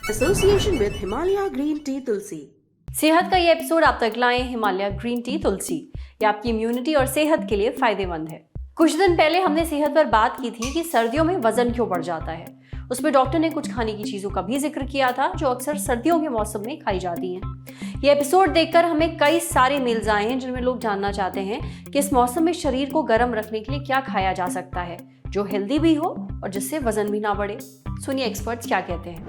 Association with Himalaya green tea tulsi. सेहत का ये एपिसोड आप तक लाए हिमालय ग्रीन टी तुलसी। ये आपकी इम्यूनिटी और सेहत के लिए फायदेमंद है। कुछ दिन पहले हमने सेहत पर बात की थी कि सर्दियों में वजन क्यों बढ़ जाता है। उसमें डॉक्टर ने कुछ खाने की चीजों का भी जिक्र किया था जो अक्सर सर्दियों के मौसम में खाई जाती हैं। ये एपिसोड देखकर हमें कई सारे मेल्स आए हैं जिनमें लोग जानना चाहते हैं कि इस मौसम में शरीर को गर्म रखने के लिए क्या खाया जा सकता है जो हेल्दी भी हो और जिससे वजन भी ना बढ़े। सुनिए एक्सपर्ट्स क्या कहते हैं।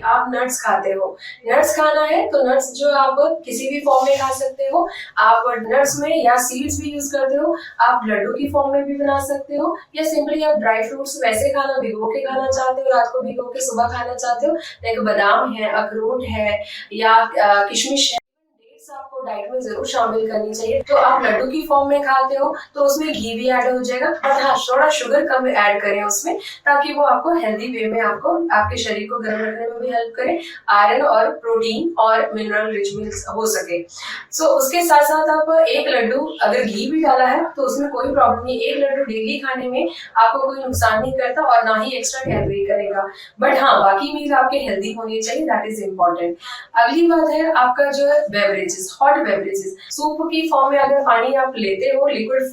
आप नट्स खाते हो, नट्स खाना है तो नट्स जो आप किसी भी फॉर्म में खा सकते हो। आप नट्स में या सीड्स भी यूज करते हो, आप लड्डू की फॉर्म में भी बना सकते हो, या सिंपली आप ड्राई फ्रूट्स वैसे खाना भिगो के खाना चाहते हो, रात को भिगो के सुबह खाना चाहते हो, लाइक बादाम है, अखरोट है या किशमिश है, आपको डाइट में जरूर शामिल करनी चाहिए। तो आप लड्डू की फॉर्म में खाते हो तो उसमें घी भी ऐड हो जाएगा, बट हाँ थोड़ा शुगर कम ऐड करें उसमें, ताकि वो आपको हेल्दी वे में आपको आपके शरीर को गर्म रखने में भी हेल्प करे, आयरन और प्रोटीन और मिनरल रिच मील्स हो सके। सो उसके साथ साथ आप एक लड्डू अगर घी भी डाला है तो उसमें कोई प्रॉब्लम नहीं। एक लड्डू डेली खाने में आपको कोई नुकसान नहीं करता और ना ही एक्स्ट्रा कैलोरी करेगा, बट हाँ बाकी मील आपके हेल्दी होनी चाहिए, दैट इज इम्पोर्टेंट। अगली बात है आपका जो है बेवरेजेस, हॉट बेवरेजेस। सूप की फॉर्म में अगर पानी आप लेते हो, लिक्विड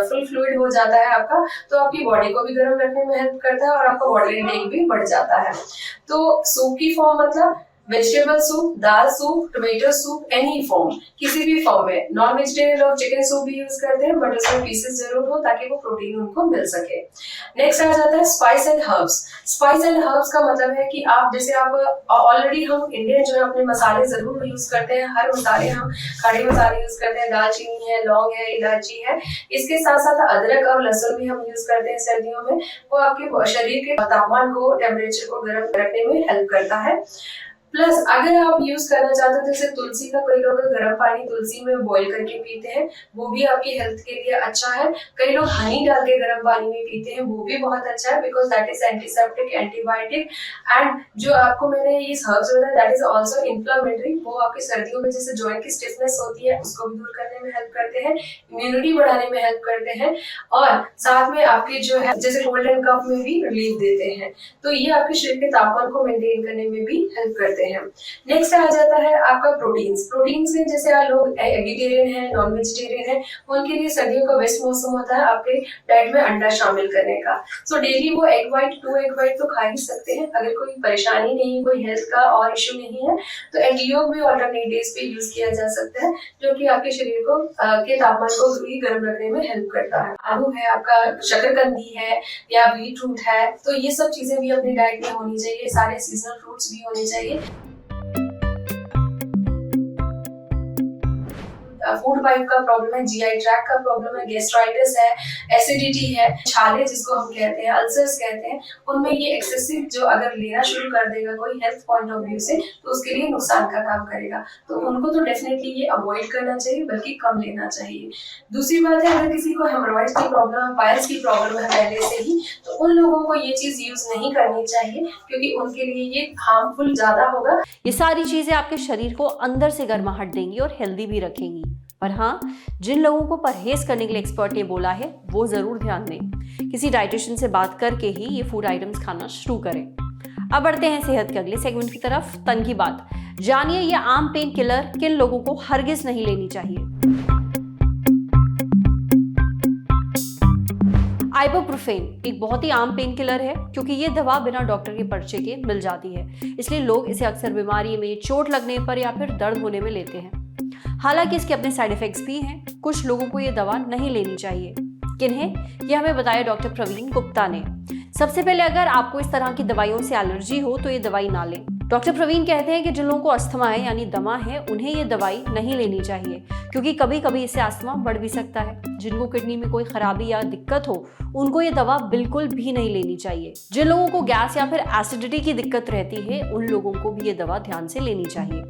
फुल फ्लूइड हो जाता है आपका, तो आपकी बॉडी को भी गर्म रखने में हेल्प करता है और आपका बॉडी इंटेक भी बढ़ जाता है। तो सूप की फॉर्म मतलब वेजिटेबल सूप, दाल soup, tomato soup, any form, किसी भी फॉर्म में। नॉन वेजिटेरियन लोग चिकन सूप भी यूज करते हैं, बट उसमें पीसेस जरूर हो ताकि वो प्रोटीन उनको मिल सके। नेक्स्ट आ जाता है spice and herbs. Spice and herbs का मतलब है कि आप जैसे आप ऑलरेडी हम इंडियन जो है अपने मसाले जरूर यूज करते हैं, हर मसाले हम खड़े मसाले यूज करते हैं, दालचीनी है, लौंग है, इलायची है। इसके साथ साथ अदरक और लहसुन भी हम यूज करते हैं सर्दियों में। वो आपके शरीर के तापमान को, टेम्परेचर को गर्म रखने में हेल्प करता है। प्लस अगर आप यूज करना चाहते हो जैसे तुलसी का, कोई लोग गर्म पानी तुलसी में बॉईल करके पीते हैं, वो भी आपकी हेल्थ के लिए अच्छा है। कई लोग हनी डाल के गर्म पानी में पीते हैं, वो भी बहुत अच्छा है, because that is antiseptic, antibiotic and जो आपको मैंने ये हर्ब्स बताया दैट इज आल्सो इन्फ्लेमेटरी। वो आपकी सर्दियों में जैसे जॉइंट की स्टिफनेस होती है उसको भी दूर करने में हेल्प करते हैं, इम्यूनिटी बढ़ाने में हेल्प करते हैं, और साथ में आपके जो है जैसे कोल्ड एंड कफ में भी रिलीफ देते हैं। तो ये आपके शरीर के तापमान को मेंटेन करने में भी हेल्प करते हैं। नेक्स्ट आ जाता है आपका प्रोटीन्स। प्रोटीन्स में जैसे आप लोग वेजिटेरियन है, नॉन वेजिटेरियन है, उनके लिए सर्दियों का बेस्ट मौसम होता है आपके डाइट में अंडा शामिल करने का। सो डेली वो एग वाइट, 2 एग वाइट तो खा ही सकते हैं। अगर कोई परेशानी नहीं, कोई हेल्थ का और इश्यू नहीं है, तो एग योग भी ऑल्टरनेट डेज पे यूज किया जा सकता है, जो कि आपके शरीर को के तापमान को भी गर्म रखने में हेल्प करता है। आलू है आपका, शकरकंदी है या बीट रूट है, तो ये सब चीजें भी अपनी डाइट में होनी चाहिए। सारे सीजनल फ्रूट्स भी होने चाहिए। फूड पाइप का प्रॉब्लम है, जीआई ट्रैक्ट का प्रॉब्लम है, गैस्ट्राइटिस है, एसिडिटी है, छाले जिसको हम कहते हैं, अल्सर्स कहते हैं, उनमें ये एक्सेसिव जो अगर लेना शुरू कर देगा कोई हेल्थ पॉइंट ऑफ व्यू से, तो उसके लिए नुकसान का काम करेगा। तो उनको तो डेफिनेटली ये अवॉइड करना चाहिए, बल्कि कम लेना चाहिए। दूसरी बात है, अगर किसी को हेमोरॉइड्स की प्रॉब्लम है, पाइल्स की प्रॉब्लम है पहले से ही, तो उन लोगों को ये चीज यूज नहीं करनी चाहिए, क्योंकि उनके लिए ये हार्मफुल ज्यादा होगा। ये सारी चीजें आपके शरीर को अंदर से गर्माहट देंगी और हेल्दी भी रखेंगी। पर हाँ, जिन लोगों को परहेज करने के लिए एक्सपर्ट ने बोला है वो जरूर ध्यान दें। किसी डाइटिशियन से बात करके ही ये फूड आइटम्स खाना शुरू करें। अब बढ़ते हैं सेहत के अगले सेगमेंट की तरफ, तन की बात। जानिए ये आम पेन किलर किन लोगों को हरगिज नहीं लेनी चाहिए। आइबुप्रोफेन एक बहुत ही आम पेन किलर है, क्योंकि ये दवा बिना डॉक्टर के पर्चे के मिल जाती है, इसलिए लोग इसे अक्सर बीमारी में, चोट लगने पर या फिर दर्द होने में लेते हैं। हालांकि इसके अपने साइड इफेक्ट्स भी हैं। कुछ लोगों को ये दवा नहीं लेनी चाहिए। किन्हें, ये हमें बताया डॉक्टर प्रवीण गुप्ता ने। सबसे पहले अगर आपको इस तरह की दवाइयों से एलर्जी हो तो ये दवाई ना लें। डॉक्टर प्रवीण कहते हैं कि जिन लोगों को अस्थमा है यानी दमा है, उन्हें ये दवाई नहीं लेनी चाहिए, क्योंकि कभी कभी इससे अस्थमा बढ़ भी सकता है। जिनको किडनी में कोई खराबी या दिक्कत हो, उनको ये दवा बिल्कुल भी नहीं लेनी चाहिए। जिन लोगों को गैस या फिर एसिडिटी की दिक्कत रहती है, उन लोगों को भी ये दवा ध्यान से लेनी चाहिए।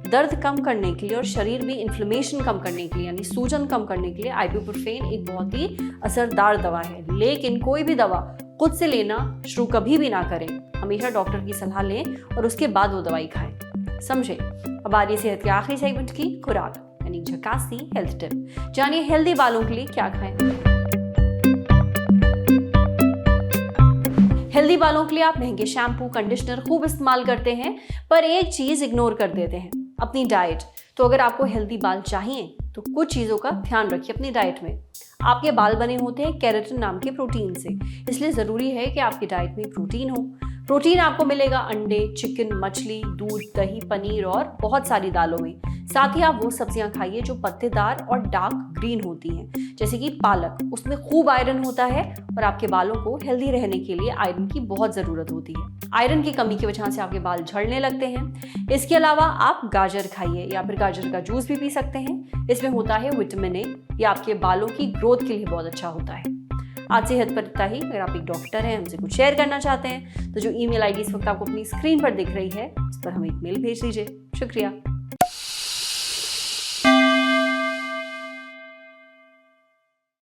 दर्द कम करने के लिए और शरीर में इन्फ्लेमेशन कम करने के लिए यानी सूजन कम करने के लिए आइबुप्रोफेन एक बहुत ही असरदार दवा है। लेकिन कोई भी दवा खुद से लेना शुरू कभी भी ना करें। हमेशा डॉक्टर की सलाह लें और उसके बाद वो दवाई खाएं। समझे। अब आ रही सेहत के आखिरी सेगमेंट की खुराक यानी झकासी हेल्थ टिप। जानिए हेल्दी बालों के लिए क्या खाएं। हेल्दी बालों के लिए आप महंगे शैम्पू कंडीशनर खूब इस्तेमाल करते हैं, पर एक चीज इग्नोर कर देते हैं, अपनी डाइट। तो अगर आपको हेल्दी बाल चाहिए तो कुछ चीज़ों का ध्यान रखिए अपनी डाइट में। आपके बाल बने होते हैं केराटिन नाम के प्रोटीन से, इसलिए ज़रूरी है कि आपकी डाइट में प्रोटीन हो। प्रोटीन आपको मिलेगा अंडे, चिकन, मछली, दूध, दही, पनीर और बहुत सारी दालों में। साथ ही आप वो सब्जियां खाइए जो पत्तेदार और डार्क ग्रीन होती हैं, जैसे कि पालक, उसमें खूब आयरन होता है और आपके बालों को हेल्दी रहने के लिए आयरन की बहुत ज़रूरत होती है। आयरन की कमी की वजह से आपके बाल झड़ने लगते हैं। इसके अलावा आप गाजर खाइए या फिर गाजर का जूस भी पी सकते हैं, इसमें होता है विटामिन ए, ये आपके बालों की ग्रोथ के लिए बहुत अच्छा होता है। आज सेहत पर इतना ही। अगर आप एक डॉक्टर हैं, हमसे कुछ शेयर करना चाहते हैं तो जो ईमेल आईडी इस वक्त आपको अपनी स्क्रीन पर दिख रही है उस पर हमें एक मेल भेज दीजिए। शुक्रिया।